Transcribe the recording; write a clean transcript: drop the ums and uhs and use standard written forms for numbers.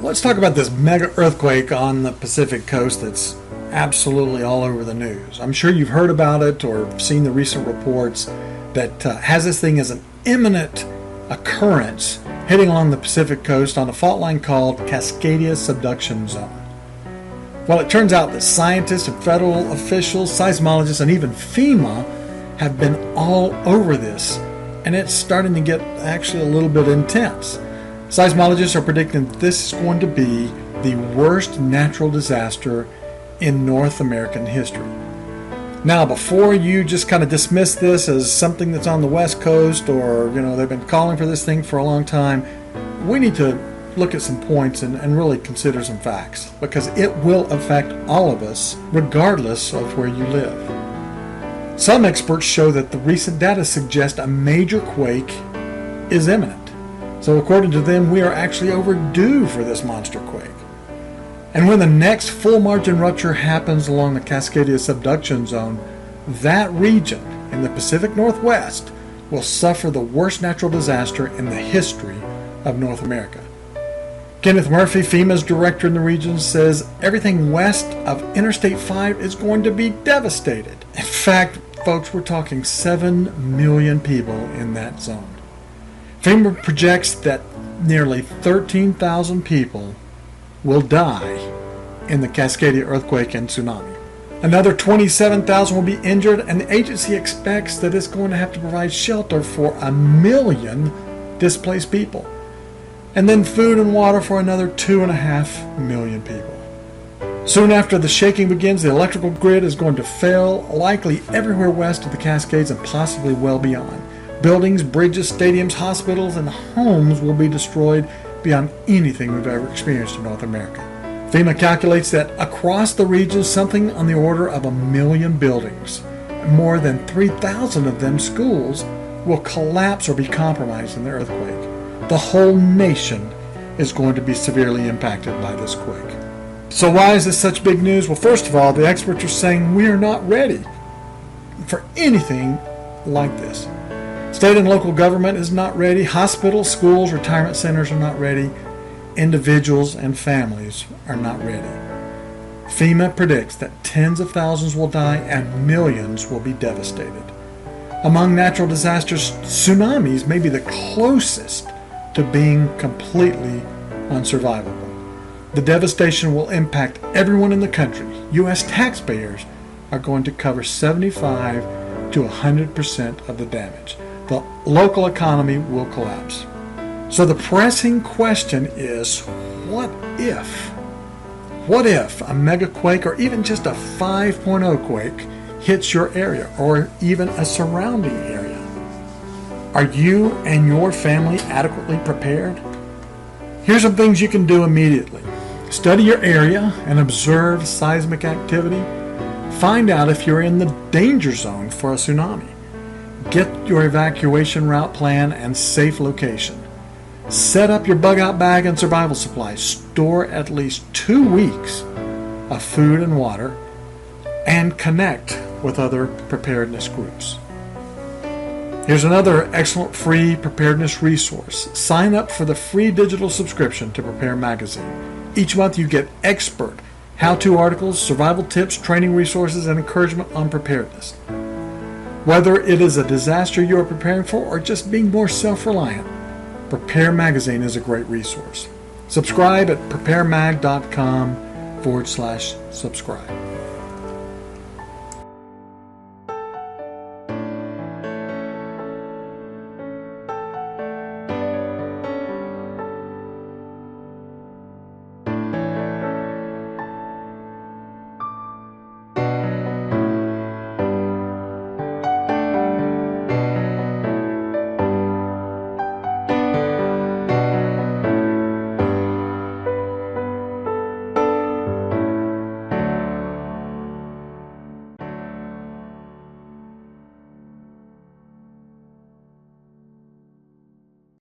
Let's talk about this mega earthquake on the Pacific coast that's absolutely all over the news. I'm sure you've heard about it or seen the recent reports that has this thing as an imminent occurrence heading along the Pacific coast on a fault line called Cascadia subduction zone. Well, it turns out that scientists and federal officials, seismologists, and even FEMA have been all over this, and it's starting to get actually a little bit intense. Seismologists are predicting that this is going to be the worst natural disaster in North American history. Now, before you just kind of dismiss this as something that's on the West Coast, or they've been calling for this thing for a long time, we need to look at some points and really consider some facts, because it will affect all of us regardless of where you live. Some experts show that the recent data suggest a major quake is imminent. So according to them, we are actually overdue for this monster quake. And when the next full margin rupture happens along the Cascadia subduction zone, that region in the Pacific Northwest will suffer the worst natural disaster in the history of North America. Kenneth Murphy, FEMA's director in the region, says everything west of Interstate 5 is going to be devastated. In fact, folks, we're talking 7 million people in that zone. FEMA projects that nearly 13,000 people will die in the Cascadia earthquake and tsunami. Another 27,000 will be injured, and the agency expects that it's going to have to provide shelter for 1 million displaced people, and then food and water for another 2.5 million people. Soon after the shaking begins, the electrical grid is going to fail, likely everywhere west of the Cascades and possibly well beyond. Buildings, bridges, stadiums, hospitals, and homes will be destroyed beyond anything we've ever experienced in North America. FEMA calculates that across the region, something on the order of 1 million buildings, more than 3,000 of them schools, will collapse or be compromised in the earthquake. The whole nation is going to be severely impacted by this quake. So why is this such big news? Well, first of all, the experts are saying we are not ready for anything like this. State and local government is not ready. Hospitals, schools, retirement centers are not ready. Individuals and families are not ready. FEMA predicts that tens of thousands will die and millions will be devastated. Among natural disasters, tsunamis may be the closest to being completely unsurvivable. The devastation will impact everyone in the country. U.S. taxpayers are going to cover 75 to 100% of the damage. The local economy will collapse. So the pressing question is, what if? What if a mega-quake or even just a 5.0 quake hits your area or even a surrounding area? Are you and your family adequately prepared? Here's some things you can do immediately. Study your area and observe seismic activity. Find out if you're in the danger zone for a tsunami. Get your evacuation route plan and safe location. Set up your bug-out bag and survival supplies. Store at least 2 weeks of food and water, and connect with other preparedness groups. Here's another excellent free preparedness resource. Sign up for the free digital subscription to Prepare Magazine. Each month you get expert how-to articles, survival tips, training resources, and encouragement on preparedness. Whether it is a disaster you are preparing for or just being more self-reliant, Prepare Magazine is a great resource. Subscribe at preparemag.com/subscribe.